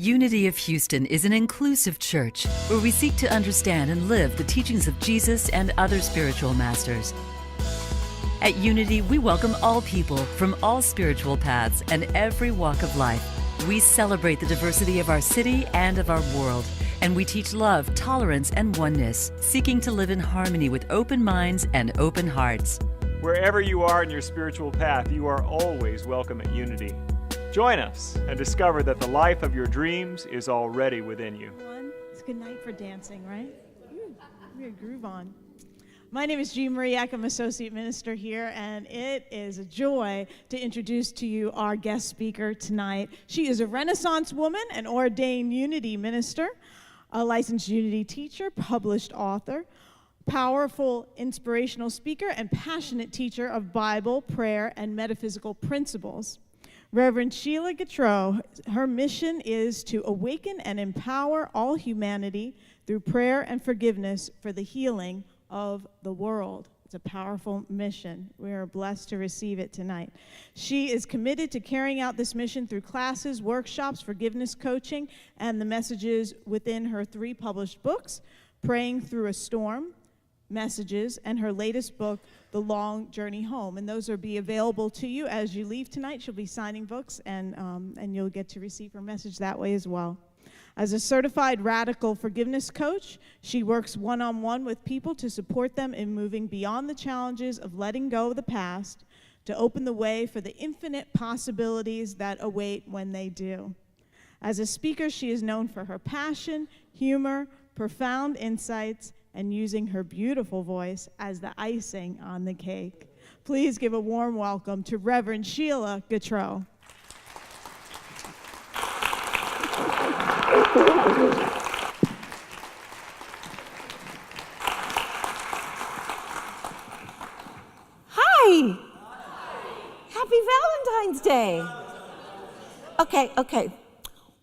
Unity of Houston is an inclusive church where we seek to understand and live the teachings of Jesus and other spiritual masters. At Unity, we welcome all people from all spiritual paths and every walk of life. We celebrate the diversity of our city and of our world, and we teach love, tolerance, and oneness, seeking to live in harmony with open minds and open hearts. Wherever you are in your spiritual path, you are always welcome at Unity. Join us and discover that the life of your dreams is already within you. It's a good night for dancing, right? We got a groove on. My name is Jean Marie. I'm Associate Minister here, and it is a joy to introduce to you our guest speaker tonight. She is a Renaissance woman, an ordained Unity minister, a licensed Unity teacher, published author, powerful inspirational speaker, and passionate teacher of Bible, prayer, and metaphysical principles. Reverend Sheila Gautreaux, her mission is to awaken and empower all humanity through prayer and forgiveness for the healing of the world. It's a powerful mission. We are blessed to receive it tonight. She is committed to carrying out this mission through classes, workshops, forgiveness coaching, and the messages within her 3 published books, Praying Through a Storm, Messages, and her latest book, The Long Journey Home. And those will be available to you as you leave tonight. She'll be signing books, and you'll get to receive her message that way as well. As a certified radical forgiveness coach, she works one-on-one with people to support them in moving beyond the challenges of letting go of the past to open the way for the infinite possibilities that await when they do. As a speaker, she is known for her passion, humor, profound insights, and using her beautiful voice as the icing on the cake. Please give a warm welcome to Reverend Sheila Gautreaux. Hi! Happy Valentine's Day! Okay.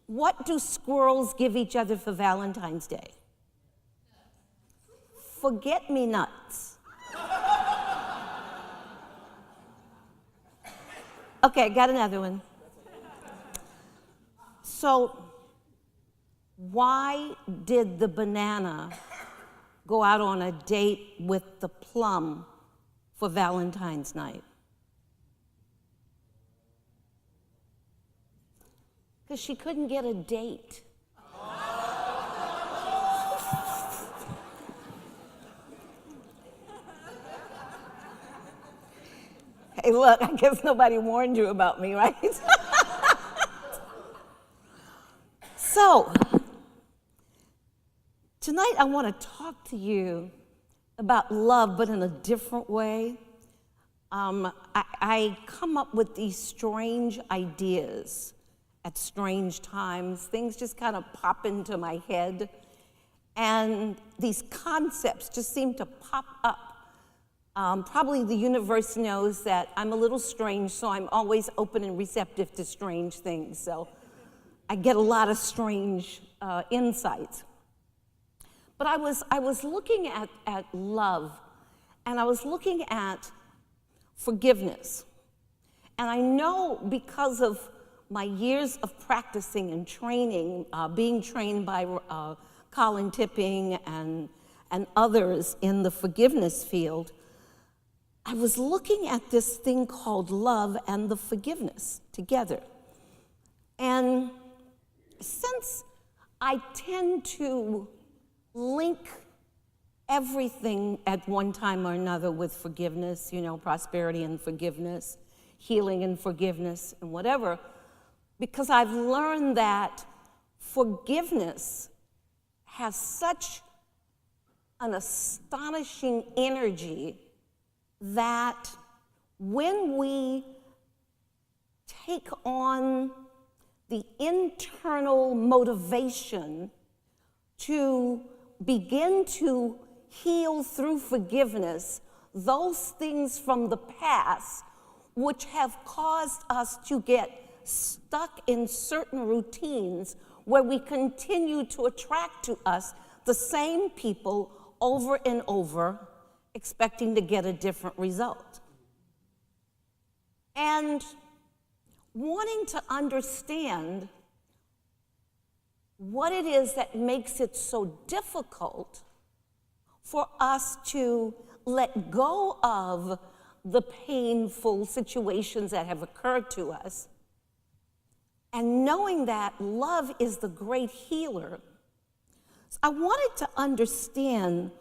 What do squirrels give each other for Valentine's Day? Forget-me-nuts. Okay, got another one. So, why did the banana go out on a date with the plum for Valentine's night? Because she couldn't get a date. Hey, look, I guess nobody warned you about me, right? So, tonight I want to talk to you about love, but in a different way. I come up with these strange ideas at strange times. Things just kind of pop into my head, and these concepts just seem to pop up. Probably the universe knows that I'm a little strange, so I'm always open and receptive to strange things. So I get a lot of strange insights. But I was looking at love, and I was looking at forgiveness. And I know because of my years of practicing and training, being trained by Colin Tipping and others in the forgiveness field, I was looking at this thing called love and the forgiveness together. And since I tend to link everything at one time or another with forgiveness, prosperity and forgiveness, healing and forgiveness, and whatever, because I've learned that forgiveness has such an astonishing energy that when we take on the internal motivation to begin to heal through forgiveness those things from the past which have caused us to get stuck in certain routines where we continue to attract to us the same people over and over, expecting to get a different result. And wanting to understand, why do we what it is that makes it so difficult for us to let go of the painful situations that have occurred to us, and knowing that love is the great healer. So I wanted to understand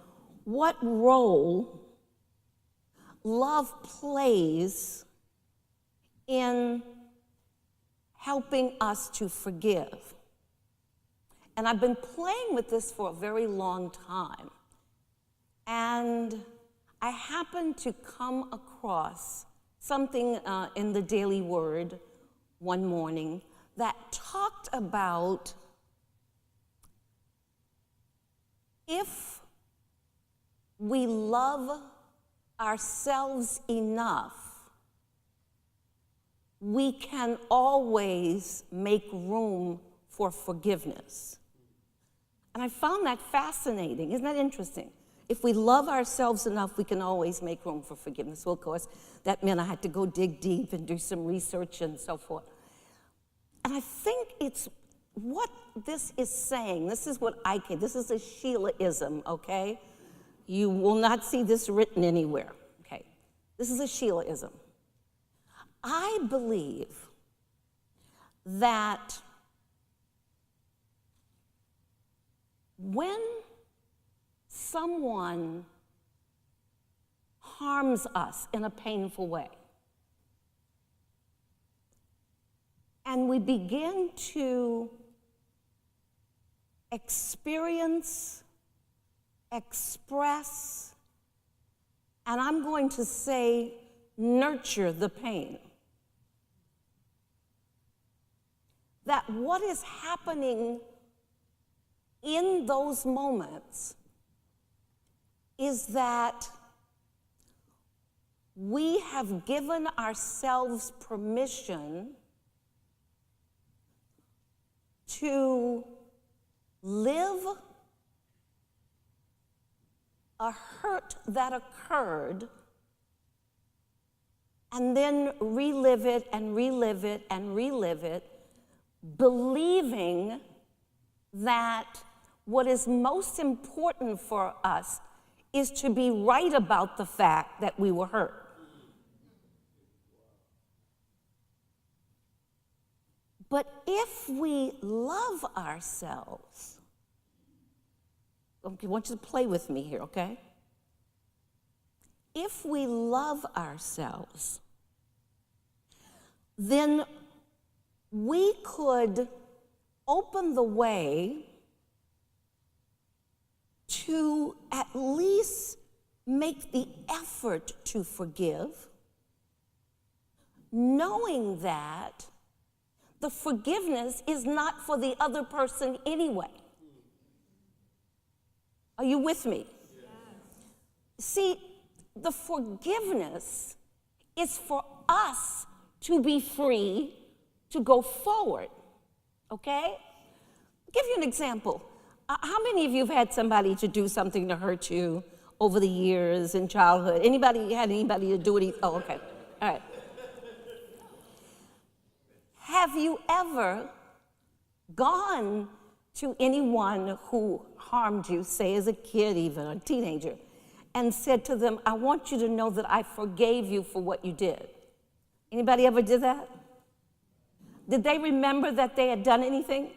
what role love plays in helping us to forgive. And I've been playing with this for a very long time. And I happened to come across something in the Daily Word one morning that talked about if we love ourselves enough, we can always make room for forgiveness. And I found that fascinating. Isn't that interesting? If we love ourselves enough, we can always make room for forgiveness. Well, of course, that meant I had to go dig deep and do some research and so forth. And I think it's what this is saying. This is what this is a Sheila-ism, okay? You will not see this written anywhere, okay? This is a Sheila-ism. I believe that when someone harms us in a painful way, and we begin to experience, express, and I'm going to say nurture the pain, that what is happening in those moments is that we have given ourselves permission to live a hurt that occurred and then relive it and relive it and relive it, believing that what is most important for us is to be right about the fact that we were hurt. But if we love ourselves, I want you to play with me here, okay? If we love ourselves, then we could open the way to at least make the effort to forgive, knowing that the forgiveness is not for the other person anyway. Are you with me? Yes. See, the forgiveness is for us to be free to go forward, okay? I'll give you an example. How many of you have had somebody to do something to hurt you over the years in childhood? Anybody had anybody to do it? Oh, okay. All right. Have you ever gone to anyone who harmed you, say as a kid even, or a teenager, and said to them, I want you to know that I forgave you for what you did? Anybody ever did that? Did they remember that they had done anything?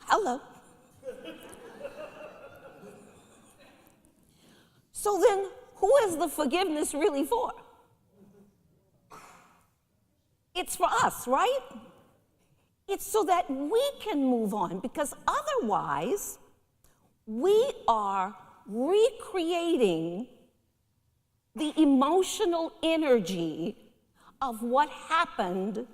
Hello. So then, who is the forgiveness really for? It's for us, right? It's so that we can move on, because otherwise, we are recreating the emotional energy of what happened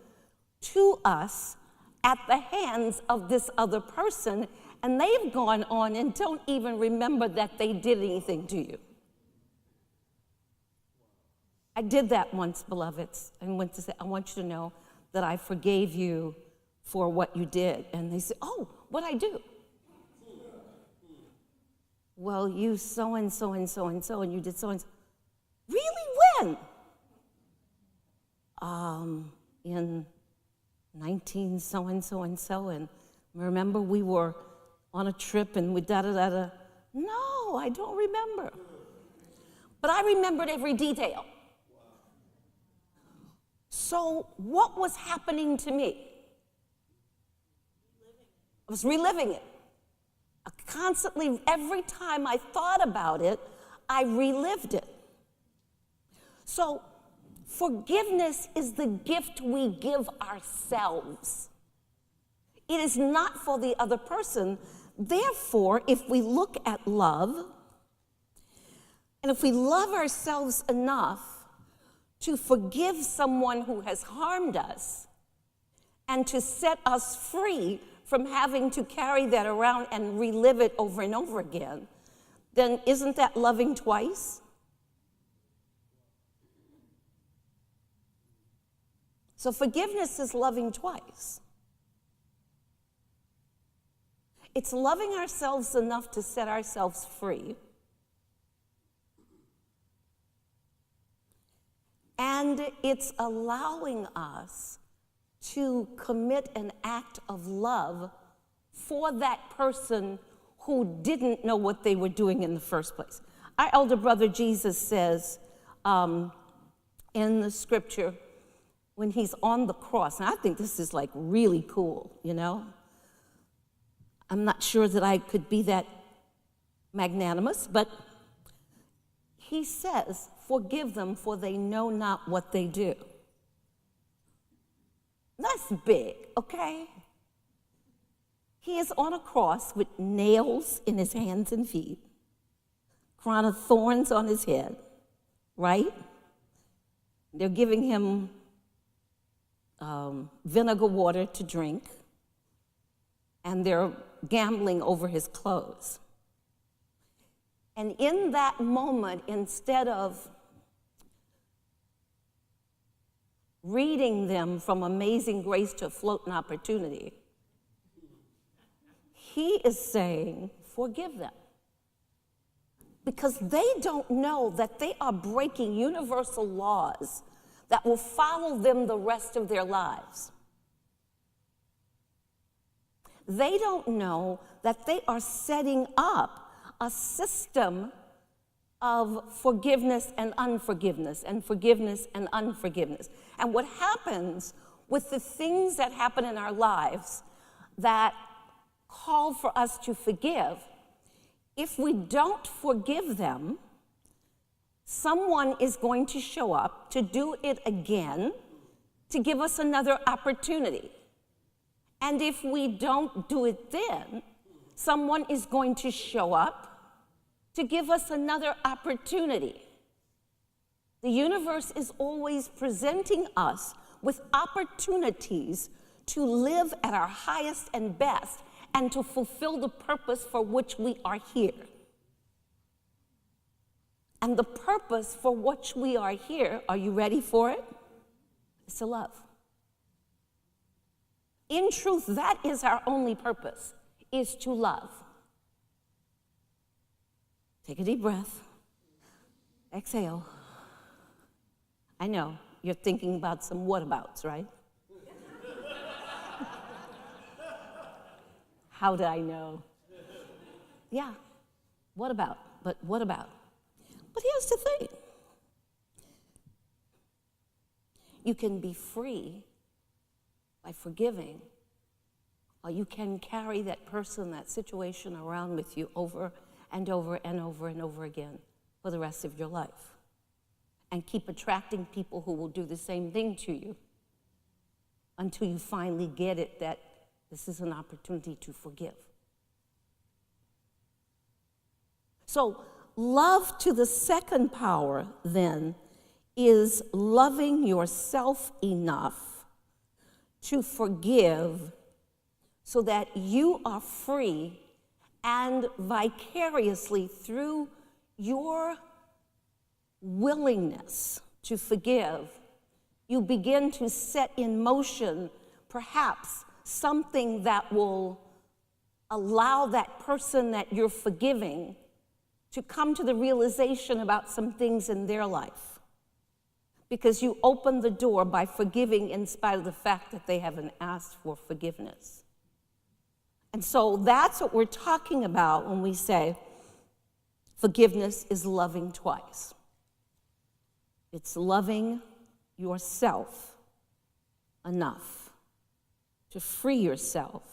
to us at the hands of this other person, and they've gone on and don't even remember that they did anything to you. I did that once, beloveds, and went to say, I want you to know that I forgave you for what you did. And they said, oh, what'd I do? Well, you so-and-so and so-and-so, and you did so-and-so. Really, when? In 19 so-and-so and so, and Remember, we were on a trip and we da-da-da-da. No, I don't remember. But I remembered every detail. So what was happening to me? I was reliving it. Constantly, every time I thought about it, I relived it. So forgiveness is the gift we give ourselves. It is not for the other person. Therefore, if we look at love, and if we love ourselves enough to forgive someone who has harmed us and to set us free from having to carry that around and relive it over and over again, then isn't that loving twice? So forgiveness is loving twice. It's loving ourselves enough to set ourselves free. And it's allowing us to commit an act of love for that person who didn't know what they were doing in the first place. Our elder brother Jesus says in the scripture, when he's on the cross, and I think this is like really cool, you know? I'm not sure that I could be that magnanimous, but he says, forgive them, for they know not what they do. That's big, okay? He is on a cross with nails in his hands and feet, crown of thorns on his head, right? They're giving him vinegar water to drink, and they're gambling over his clothes. And in that moment, instead of reading them from Amazing Grace to Floating Opportunity, he is saying, forgive them. Because they don't know that they are breaking universal laws that will follow them the rest of their lives. They don't know that they are setting up a system of forgiveness and unforgiveness, and forgiveness and unforgiveness. And what happens with the things that happen in our lives that call for us to forgive, if we don't forgive them, someone is going to show up to do it again, to give us another opportunity. And if we don't do it then, someone is going to show up to give us another opportunity. The universe is always presenting us with opportunities to live at our highest and best and to fulfill the purpose for which we are here. And the purpose for which we are here, are you ready for it? Is to love. In truth, that is our only purpose, is to love. Take a deep breath. Exhale. I know, you're thinking about some what-abouts, right? How did I know? Yeah, what about? But what about? But here's the thing. You can be free by forgiving, or you can carry that person, that situation around with you over and over and over and over again for the rest of your life, and keep attracting people who will do the same thing to you until you finally get it that this is an opportunity to forgive. So love to the second power, then, is loving yourself enough to forgive so that you are free, and vicariously through your willingness to forgive, you begin to set in motion perhaps something that will allow that person that you're forgiving to come to the realization about some things in their life. Because you open the door by forgiving in spite of the fact that they haven't asked for forgiveness. And so that's what we're talking about when we say forgiveness is loving twice. It's loving yourself enough to free yourself,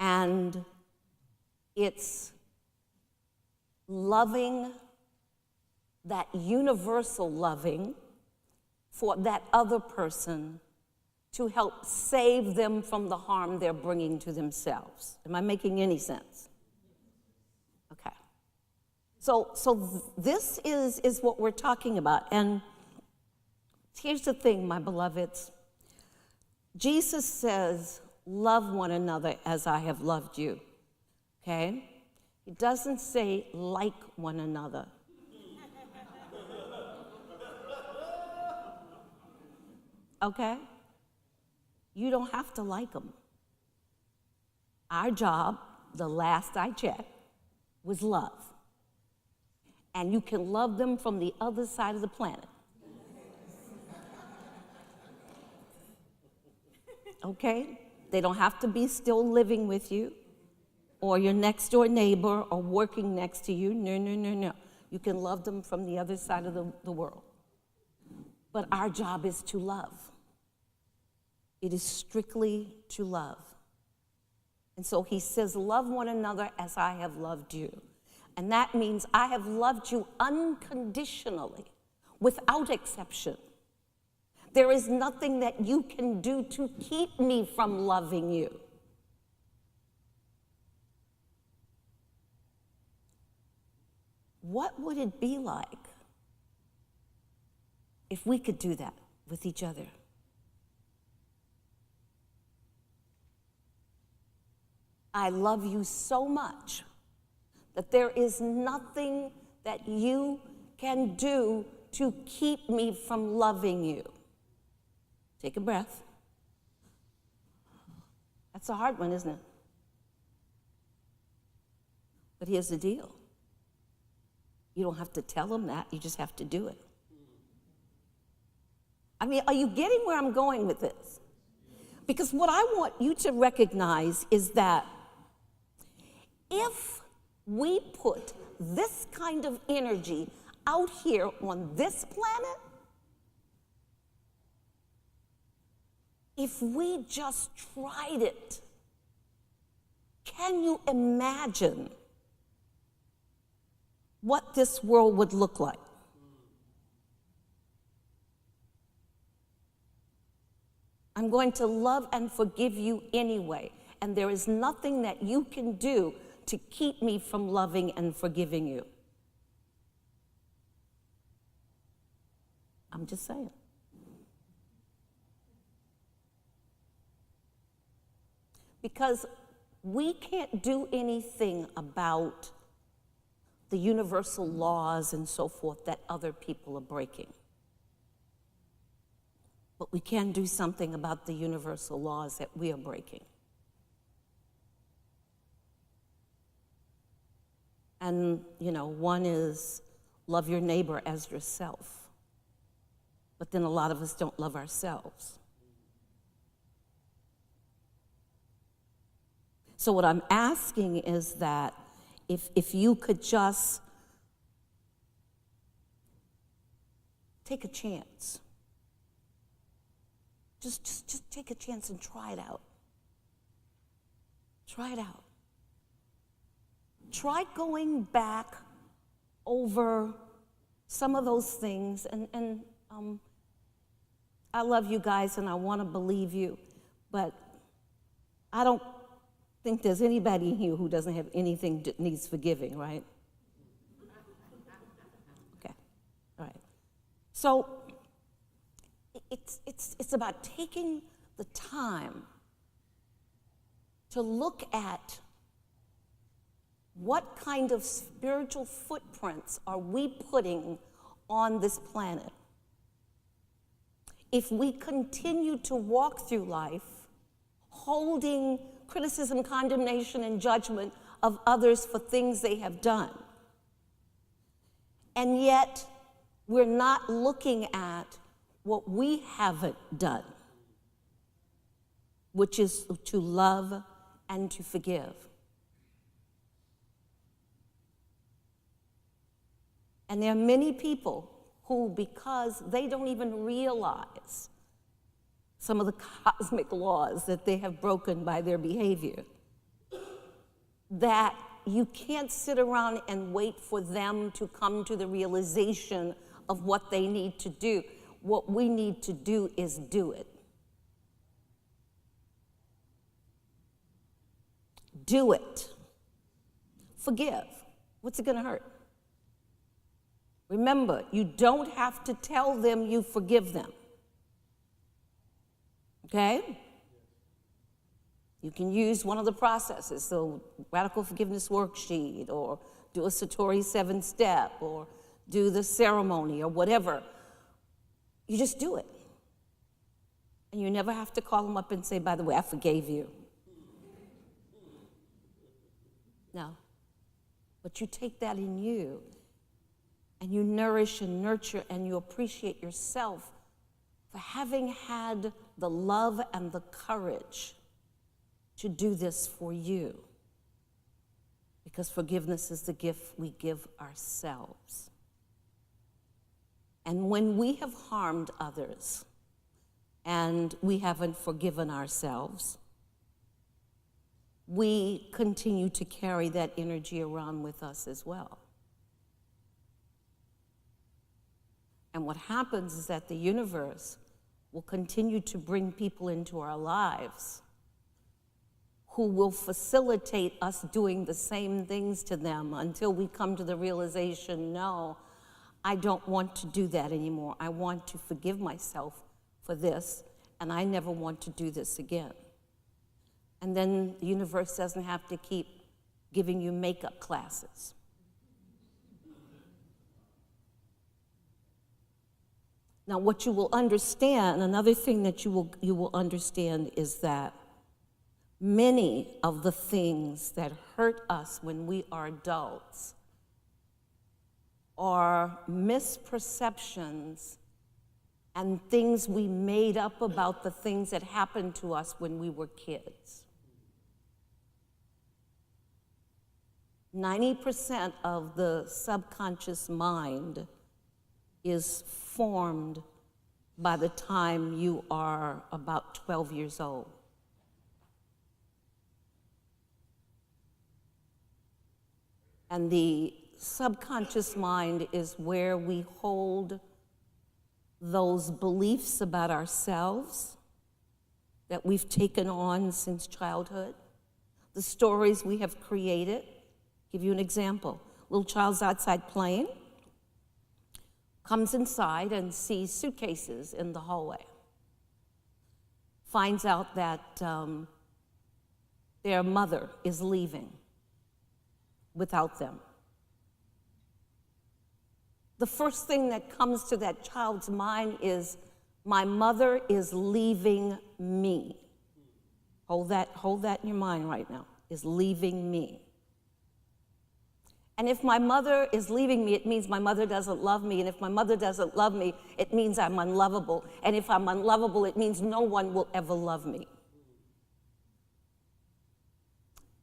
and it's loving, that universal loving for that other person to help save them from the harm they're bringing to themselves. Am I making any sense? Okay. So this is what we're talking about. And here's the thing, my beloveds. Jesus says, love one another as I have loved you. Okay? He doesn't say like one another. Okay? You don't have to like them. Our job, the last I checked, was love. And you can love them from the other side of the planet. Okay? They don't have to be still living with you, or your next door neighbor, or working next to you. No, no, no, no. You can love them from the other side of the world. But our job is to love. It is strictly to love. And so he says, love one another as I have loved you. And that means I have loved you unconditionally, without exception. There is nothing that you can do to keep me from loving you. What would it be like if we could do that with each other? I love you so much that there is nothing that you can do to keep me from loving you. Take a breath. That's a hard one, isn't it? But here's the deal. You don't have to tell them that, you just have to do it. I mean, are you getting where I'm going with this? Because what I want you to recognize is that if we put this kind of energy out here on this planet, if we just tried it, can you imagine what this world would look like? I'm going to love and forgive you anyway, and there is nothing that you can do to keep me from loving and forgiving you. I'm just saying. Because we can't do anything about the universal laws and so forth that other people are breaking. But we can do something about the universal laws that we are breaking. And, you know, one is love your neighbor as yourself. But then a lot of us don't love ourselves. So what I'm asking is that if you could just take a chance. Just take a chance and try it out. Try it out. Try going back over some of those things, and I love you guys and I want to believe you, but I don't think there's anybody here who doesn't have anything that needs forgiving, right? Okay, all right. So it's about taking the time to look at what kind of spiritual footprints are we putting on this planet. If we continue to walk through life holding criticism, condemnation, and judgment of others for things they have done, and yet we're not looking at what we haven't done, which is to love and to forgive. And there are many people who, because they don't even realize some of the cosmic laws that they have broken by their behavior, that you can't sit around and wait for them to come to the realization of what they need to do. What we need to do is do it. Do it. Forgive. What's it going to hurt? Remember, you don't have to tell them you forgive them. Okay? You can use one of the processes, the Radical Forgiveness Worksheet, or do a Satori 7-step, or do the ceremony, or whatever. You just do it. And you never have to call them up and say, by the way, I forgave you. No. But you take that in you, and you nourish and nurture, and you appreciate yourself for having had the love and the courage to do this for you. Because forgiveness is the gift we give ourselves. And when we have harmed others and we haven't forgiven ourselves, we continue to carry that energy around with us as well. And what happens is that the universe will continue to bring people into our lives who will facilitate us doing the same things to them until we come to the realization, no, I don't want to do that anymore. I want to forgive myself for this, and I never want to do this again. And then the universe doesn't have to keep giving you makeup classes. Now, what you will understand, another thing that you will understand is that many of the things that hurt us when we are adults are misperceptions and things we made up about the things that happened to us when we were kids. 90% of the subconscious mind is formed by the time you are about 12 years old. And the subconscious mind is where we hold those beliefs about ourselves that we've taken on since childhood, the stories we have created. Give you an example. Little child's outside playing, comes inside and sees suitcases in the hallway. Finds out that their mother is leaving without them. The first thing that comes to that child's mind is, my mother is leaving me. Hold that in your mind right now, is leaving me. And if my mother is leaving me, it means my mother doesn't love me. And if my mother doesn't love me, it means I'm unlovable. And if I'm unlovable, it means no one will ever love me.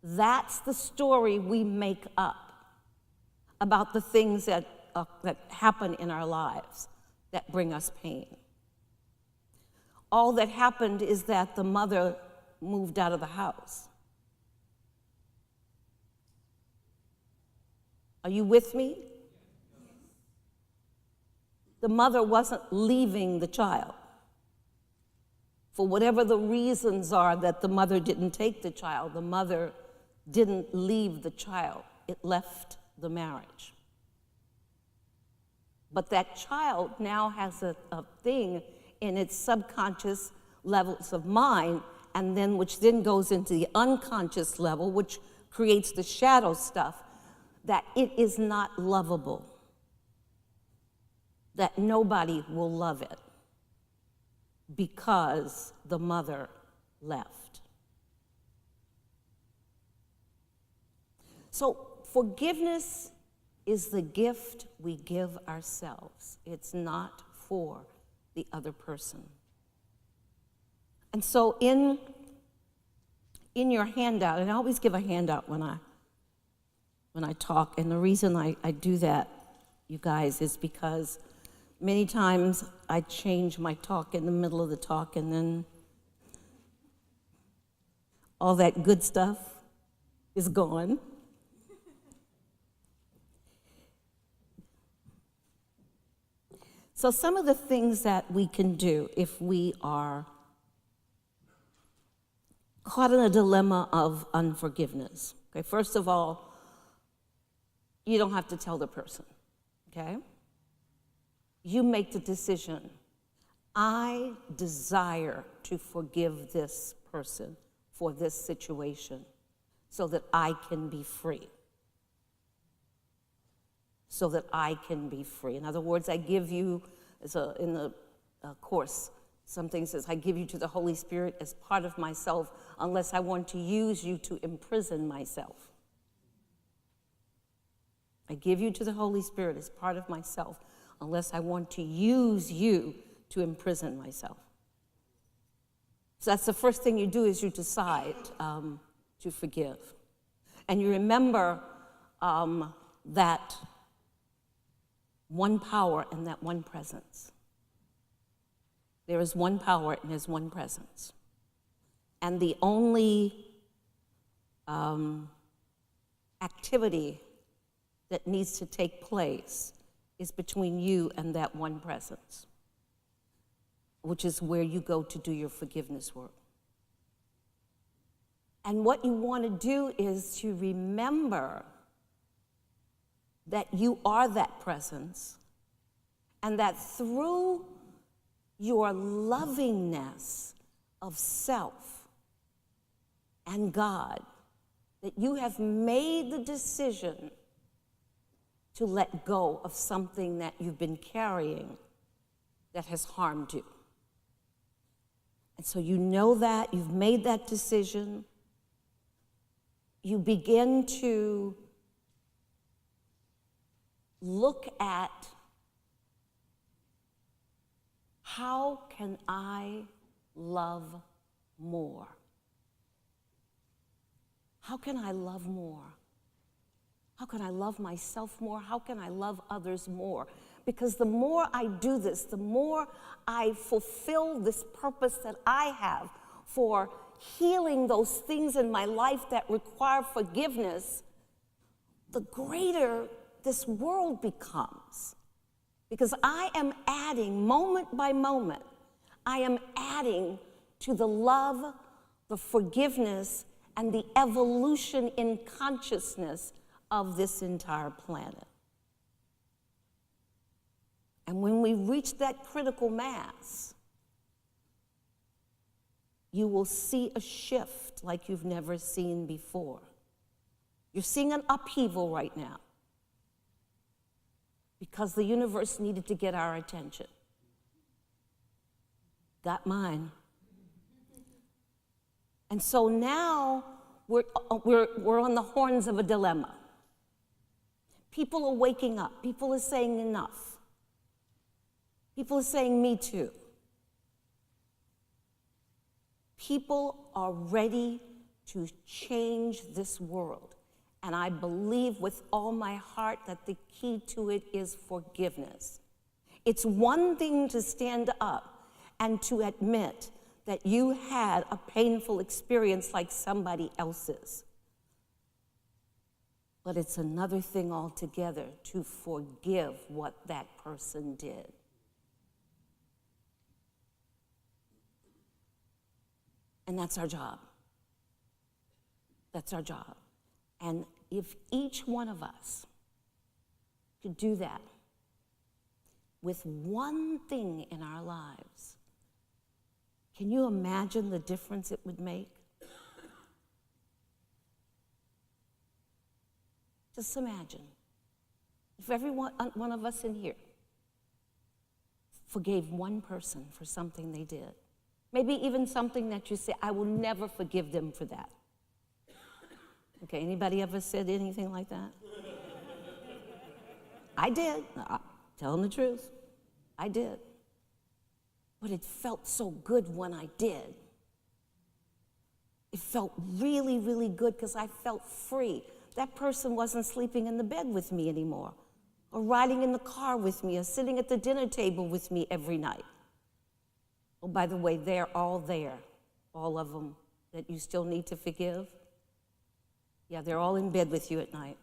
That's the story we make up about the things that happen in our lives that bring us pain. All that happened is that the mother moved out of the house. Are you with me? The mother wasn't leaving the child. For whatever the reasons are that the mother didn't take the child, the mother didn't leave the child. It left the marriage. But that child now has a thing in its subconscious levels of mind, and then which then goes into the unconscious level, which creates the shadow stuff, that it is not lovable, that nobody will love it because the mother left. So forgiveness is the gift we give ourselves. It's not for the other person. And so in in your handout, and I always give a handout when I talk, and the reason I do that, you guys, is because many times I change my talk in the middle of the talk, and then all that good stuff is gone. So some of the things that we can do if we are caught in a dilemma of unforgiveness. Okay, first of all, you don't have to tell the person, okay? You make the decision. I desire to forgive this person for this situation so that I can be free. So that I can be free. In other words, I give you, in the course, something says, I give you to the Holy Spirit as part of myself unless I want to use you to imprison myself. I give you to the Holy Spirit as part of myself unless I want to use you to imprison myself. So that's the first thing you do, is you decide to forgive. And you remember that one power and that one presence. There is one power and there's one presence. And the only activity that needs to take place is between you and that one presence, which is where you go to do your forgiveness work. And what you want to do is to remember that you are that presence, and that through your lovingness of self and God, that you have made the decision to let go of something that you've been carrying that has harmed you. And so you know that, you've made that decision. You begin to look at, how can I love more? How can I love more? How can I love myself more? How can I love others more? Because the more I do this, the more I fulfill this purpose that I have for healing those things in my life that require forgiveness, the greater this world becomes. Because I am adding, moment by moment, I am adding to the love, the forgiveness, and the evolution in consciousness of this entire planet. And when we reach that critical mass, you will see a shift like you've never seen before. You're seeing an upheaval right now because the universe needed to get our attention. Got mine. And so now we're on the horns of a dilemma. People are waking up. People are saying enough. People are saying me too. People are ready to change this world. And I believe with all my heart that the key to it is forgiveness. It's one thing to stand up and to admit that you had a painful experience like somebody else's. But it's another thing altogether to forgive what that person did. And that's our job. That's our job. And if each one of us could do that with one thing in our lives, can you imagine the difference it would make? Just imagine if every one of us in here forgave one person for something they did. Maybe even something that you say, I will never forgive them for that. Okay, anybody ever said anything like that? I did. Telling the truth. I did. But it felt so good when I did. It felt really, really good because I felt free. That person wasn't sleeping in the bed with me anymore, or riding in the car with me, or sitting at the dinner table with me every night. Oh, by the way, they're all there, all of them that you still need to forgive. Yeah, they're all in bed with you at night.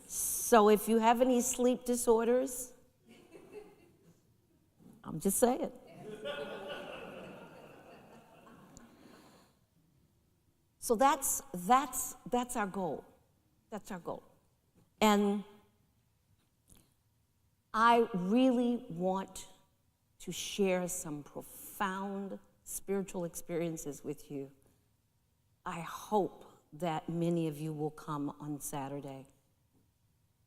So if you have any sleep disorders, I'm just saying. So that's our goal. That's our goal. And I really want to share some profound spiritual experiences with you. I hope that many of you will come on Saturday.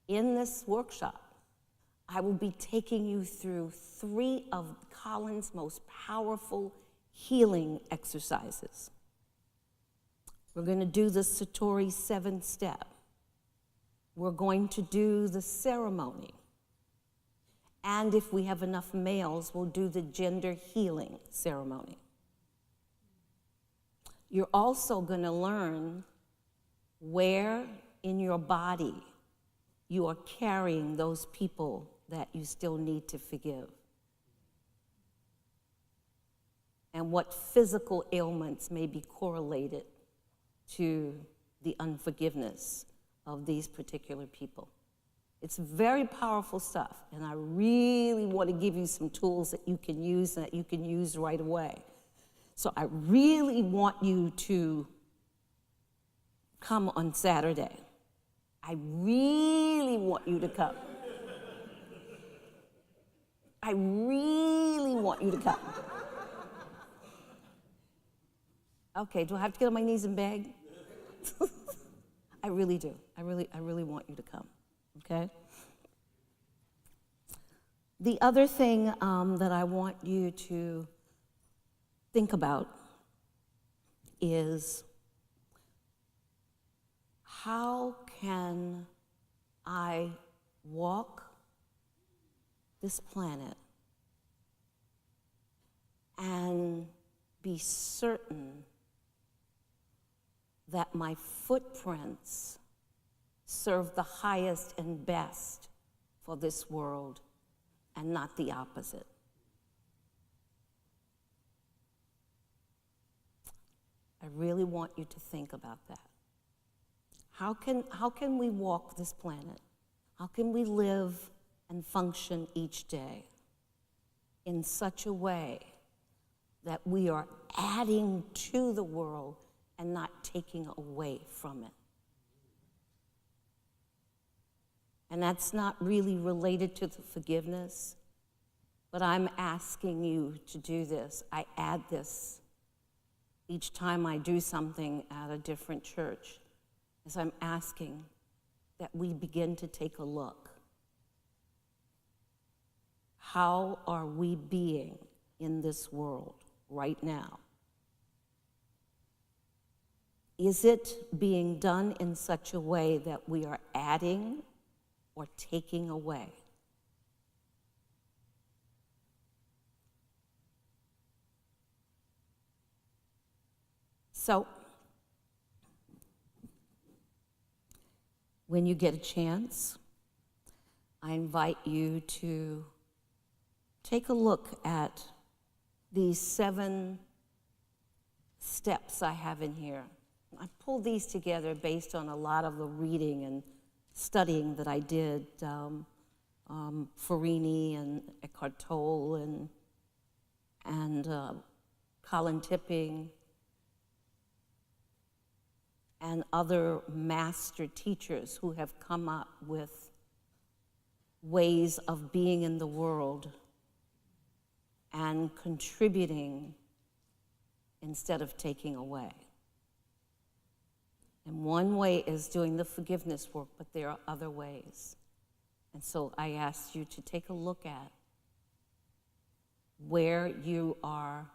In this workshop, I will be taking you through 3 of Colin's most powerful healing exercises. We're going to do the Satori 7-step. We're going to do the ceremony. And if we have enough males, we'll do the gender healing ceremony. You're also going to learn where in your body you are carrying those people that you still need to forgive, and what physical ailments may be correlated to the unforgiveness of these particular people. It's very powerful stuff, and I really want to give you some tools that you can use and that you can use right away. So I really want you to come on Saturday. I really want you to come. I really want you to come. Okay, do I have to get on my knees and beg? I really do. I really want you to come, okay? The other thing that I want you to think about is, how can I walk this planet and be certain that my footprints serve the highest and best for this world and not the opposite? I really want you to think about that. How can we walk this planet? How can we live and function each day in such a way that we are adding to the world and not taking away from it? And that's not really related to the forgiveness, but I'm asking you to do this. I add this each time I do something at a different church, as I'm asking that we begin to take a look. How are we being in this world right now? Is it being done in such a way that we are adding or taking away? So, when you get a chance, I invite you to take a look at these 7 steps I have in here. I pulled these together based on a lot of the reading and studying that I did, Farini and Eckhart Tolle and Colin Tipping, and other master teachers who have come up with ways of being in the world and contributing instead of taking away. And one way is doing the forgiveness work, but there are other ways. And so I ask you to take a look at where you are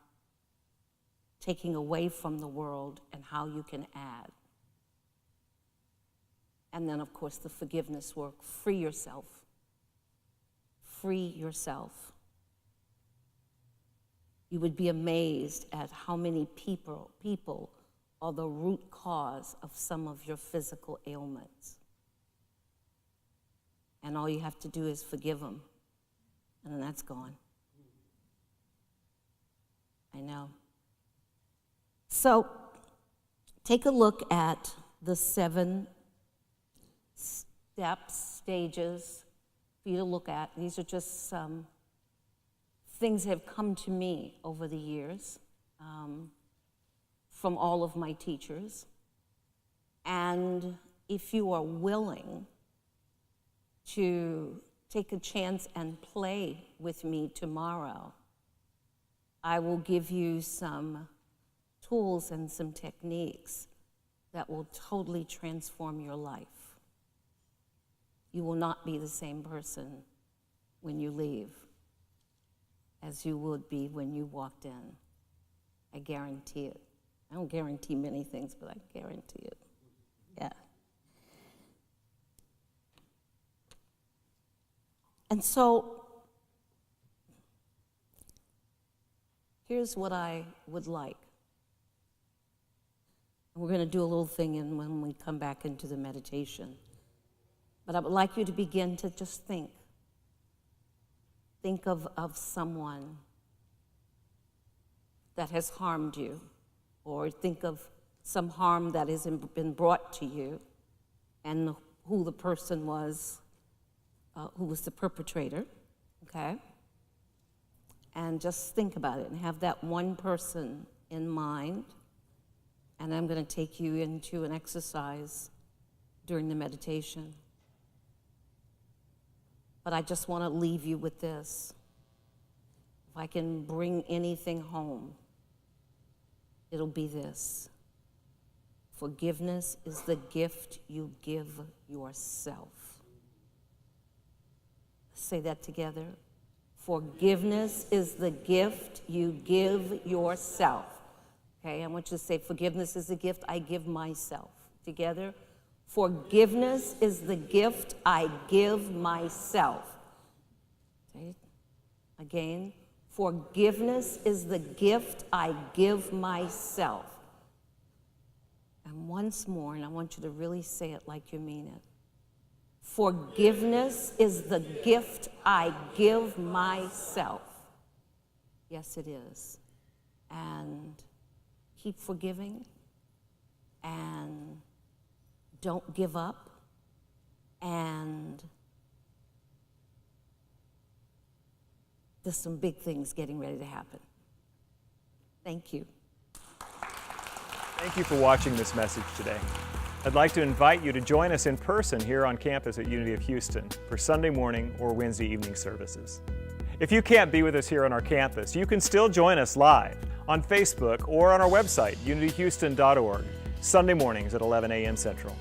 taking away from the world and how you can add. And then, of course, the forgiveness work. Free yourself. Free yourself. you would be amazed at how many people are the root cause of some of your physical ailments. And all you have to do is forgive them, and then that's gone. I know. So, take a look at the 7 stages for you to look at. These are just some things that have come to me over the years from all of my teachers. And if you are willing to take a chance and play with me tomorrow, I will give you some tools and some techniques that will totally transform your life. You will not be the same person when you leave as you would be when you walked in. I guarantee it. I don't guarantee many things, but I guarantee it. Yeah. And so, here's what I would like. We're going to do a little thing when we come back into the meditation. But I would like you to begin to just think. Think of someone that has harmed you, or think of some harm that has been brought to you, and who the person was, who was the perpetrator, okay? And just think about it and have that one person in mind. And I'm going to take you into an exercise during the meditation. But I just want to leave you with this. If I can bring anything home, it'll be this. Forgiveness is the gift you give yourself. Say that together. Forgiveness is the gift you give yourself. Okay, I want you to say, forgiveness is the gift I give myself. Together. Forgiveness is the gift I give myself. Say it again. Forgiveness is the gift I give myself. And once more, and I want you to really say it like you mean it. Forgiveness is the gift I give myself. Yes, it is. And keep forgiving, and don't give up, and there's some big things getting ready to happen. Thank you. Thank you for watching this message today. I'd like to invite you to join us in person here on campus at Unity of Houston for Sunday morning or Wednesday evening services. If you can't be with us here on our campus, you can still join us live on Facebook or on our website, unityhouston.org, Sunday mornings at 11 a.m. Central.